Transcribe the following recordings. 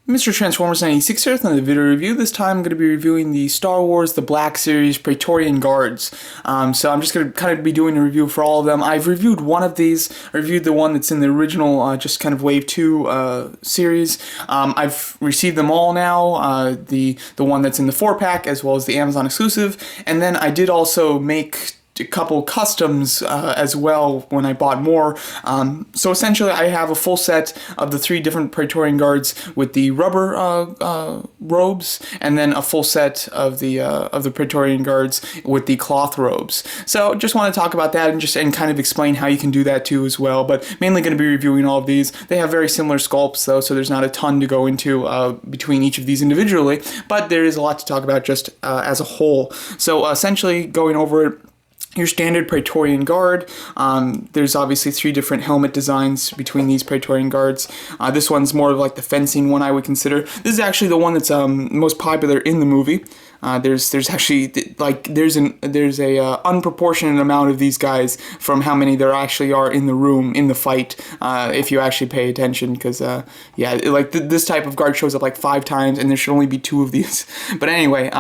Mr. Transformers 96 here with another video review. This time I'm going to be reviewing the Star Wars The Black Series Praetorian Guards. So I'm just going to kind of be doing a review for all of them. I've reviewed one of these. I reviewed the one that's in the original, just kind of Wave 2 series. I've received them all now, the one that's in the 4-pack as well as the Amazon exclusive. And then I did also make a couple customs as well when I bought more. So essentially I have a full set of the 3 different Praetorian Guards with the rubber robes, and then a full set of the Praetorian Guards with the cloth robes. So just want to talk about that and kind of explain how you can do that too as well, but mainly going to be reviewing all of these. They have very similar sculpts though, so there's not a ton to go into between each of these individually, but there is a lot to talk about just as a whole. So essentially going over it, your standard Praetorian Guard. There's obviously 3 different helmet designs between these Praetorian Guards. This one's more of like the fencing one I would consider. This is actually the one that's most popular in the movie. There's actually like there's a unproportionate amount of these guys from how many there actually are in the room in the fight, if you actually pay attention, because yeah, like this type of guard shows up like 5 times and there should only be 2 of these. But anyway,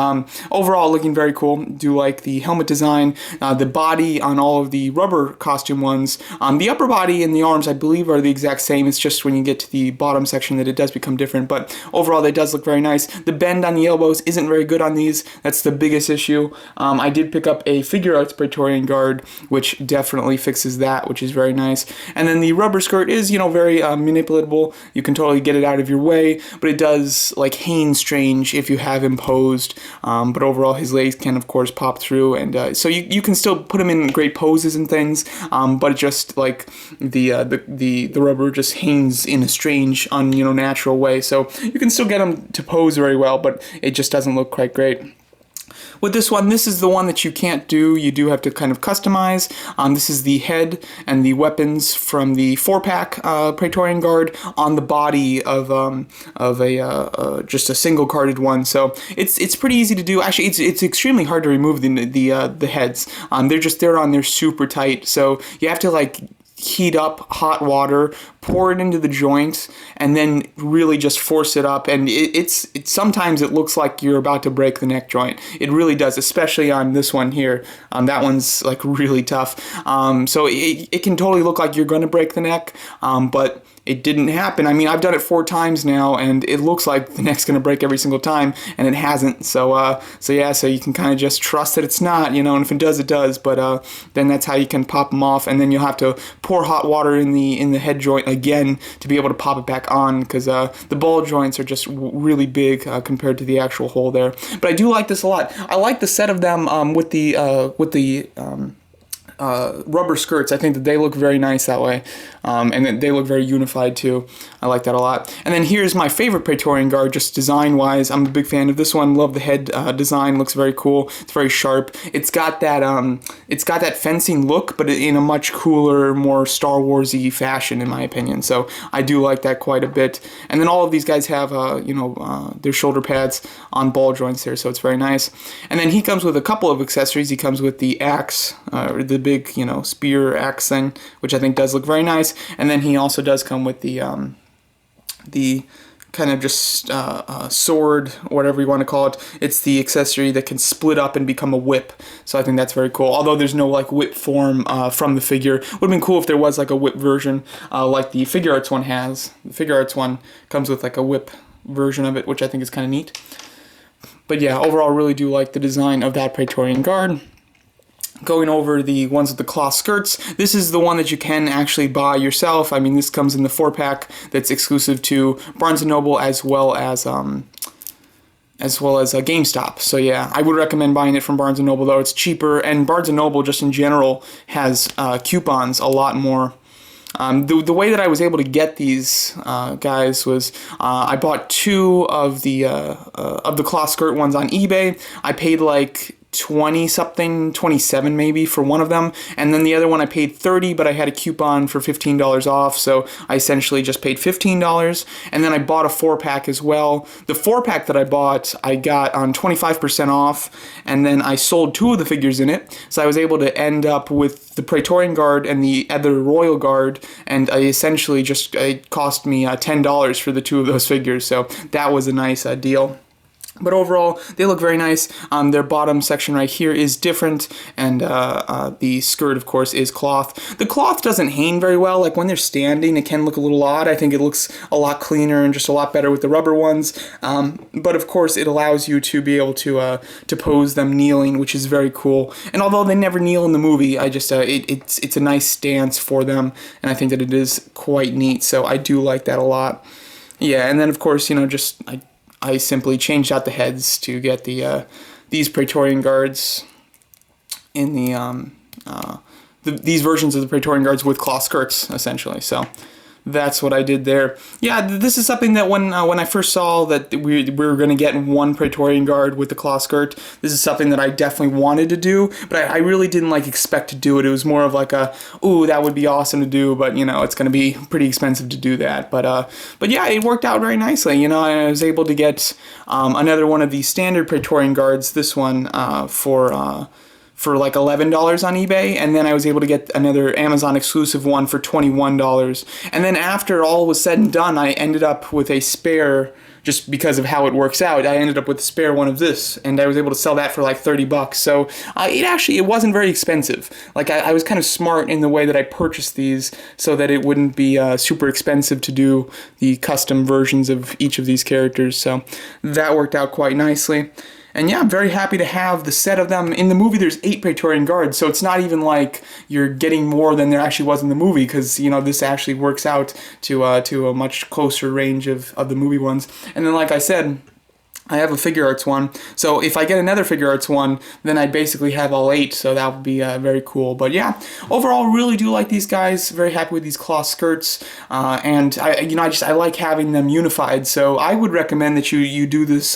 overall looking very cool. Do like the helmet design, the body on all of the rubber costume ones. The upper body and the arms I believe are the exact same. It's just when you get to the bottom section that it does become different, but overall they does look very nice. The bend on the elbows isn't very good on these. That's the biggest issue. I did pick up a figure arts Praetorian Guard, which definitely fixes that, which is very nice. And then the rubber skirt is, you know, very manipulatable. You can totally get it out of your way, but it does like hang strange if you have him posed. But overall, his legs can, of course, pop through, and so you can still put him in great poses and things. But just like the rubber just hangs in a strange, unnatural way. So you can still get him to pose very well, but it just doesn't look quite great. With this one, this is the one that you can't do. You do have to kind of customize. This is the head and the weapons from the 4-pack Praetorian Guard on the body of a just a single carded one. So it's pretty easy to do. Actually, it's extremely hard to remove the heads. They're on there super tight. So you have to like heat up hot water, pour it into the joint, and then really just force it up. And it's sometimes it looks like you're about to break the neck joint. It really does, especially on this one here. That one's like really tough. So it can totally look like you're going to break the neck, but it didn't happen. I mean, I've done it 4 times now, and it looks like the neck's gonna break every single time, and it hasn't. So yeah, so you can kind of just trust that it's not, and if it does, it does. But then that's how you can pop them off, and then you'll have to pour hot water in the head joint again to be able to pop it back on, because the ball joints are just really big compared to the actual hole there. But I do like this a lot. I like the set of them with the rubber skirts. I think that they look very nice that way, and that they look very unified too. I like that a lot. And then here's my favorite Praetorian Guard, just design wise. I'm a big fan of this one. Love the head design. Looks very cool. It's very sharp. It's got that fencing look, but in a much cooler, more Star Wars-y fashion, in my opinion. So I do like that quite a bit. And then all of these guys have their shoulder pads on ball joints there, so it's very nice. And then he comes with a couple of accessories. He comes with the axe, the big spear axe thing, which I think does look very nice. And then he also does come with the kind of just sword, whatever you want to call it. It's the accessory that can split up and become a whip. So I think that's very cool. Although there's no like whip form from the figure. Would have been cool if there was like a whip version like the figure arts one has. The figure arts one comes with like a whip version of it, which I think is kind of neat. But yeah, overall really do like the design of that Praetorian Guard. Going over the ones with the cloth skirts, this is the one that you can actually buy yourself. I mean, this comes in the 4-pack that's exclusive to Barnes & Noble as well as GameStop. So yeah, I would recommend buying it from Barnes & Noble, though it's cheaper, and Barnes & Noble just in general has coupons a lot more. The way that I was able to get these guys was I bought 2 of the cloth skirt ones on eBay. I paid like 20 something, 27 maybe for one of them, and then the other one I paid 30, but I had a coupon for $15 off, so I essentially just paid $15. And then I bought a 4-pack as well. The 4-pack that I bought I got on 25% off, and then I sold 2 of the figures in it, so I was able to end up with the Praetorian Guard and the other Royal Guard, and I essentially just, it cost me $10 for the 2 of those figures, so that was a nice deal. But overall, they look very nice. Their bottom section right here is different, and the skirt, of course, is cloth. The cloth doesn't hang very well. Like, when they're standing, it can look a little odd. I think it looks a lot cleaner and just a lot better with the rubber ones. But, of course, it allows you to be able to pose them kneeling, which is very cool. And although they never kneel in the movie, I just it's a nice stance for them, and I think that it is quite neat. So I do like that a lot. Yeah, and then, of course, you know, just I simply changed out the heads to get these Praetorian Guards in these versions of the Praetorian Guards with cloth skirts, essentially. So that's what I did there. Yeah, this is something that when I first saw that we were going to get one Praetorian Guard with the cloth skirt, this is something that I definitely wanted to do, but I really didn't expect to do it. It was more of like a, ooh, that would be awesome to do, but you know, it's going to be pretty expensive to do that. But yeah, it worked out very nicely. You know, I was able to get another one of these standard Praetorian Guards, this one for like $11 on eBay, and then I was able to get another Amazon exclusive one for $21. And then after all was said and done, I ended up with a spare, just because of how it works out, I ended up with a spare one of this, and I was able to sell that for like $30. So it wasn't very expensive. Like, I was kind of smart in the way that I purchased these so that it wouldn't be super expensive to do the custom versions of each of these characters. So that worked out quite nicely. And yeah, I'm very happy to have the set of them. In the movie, there's 8 Praetorian Guards, so it's not even like you're getting more than there actually was in the movie, because, you know, this actually works out to a much closer range of the movie ones. And then, like I said, I have a figure arts one, so if I get another figure arts one, then I'd basically have all 8, so that would be very cool. But yeah, overall, really do like these guys. Very happy with these cloth skirts, and I like having them unified. So I would recommend that you do this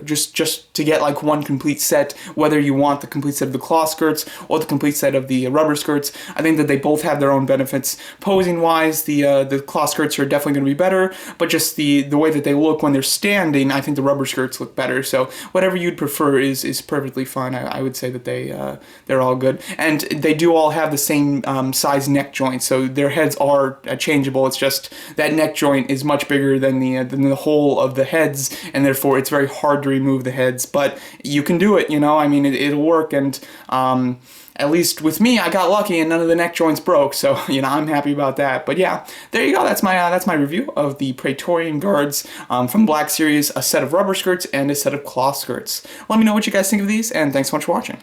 just to get like one complete set, whether you want the complete set of the cloth skirts or the complete set of the rubber skirts. I think that they both have their own benefits. Posing wise, the cloth skirts are definitely going to be better, but just the way that they look when they're standing, I think the rubber skirts look better. So whatever you'd prefer is perfectly fine. I would say that they're all good, and they do all have the same size neck joint, so their heads are changeable. It's just that neck joint is much bigger than the whole of the heads, and therefore it's very hard to remove the heads. But you can do it, you know. I mean, it'll work, and at least with me, I got lucky and none of the neck joints broke, so you know, I'm happy about that. But yeah, there you go. That's my review of the Praetorian Guards from Black Series, a set of rubber skirts and a set of cloth skirts. Let me know what you guys think of these, and thanks so much for watching.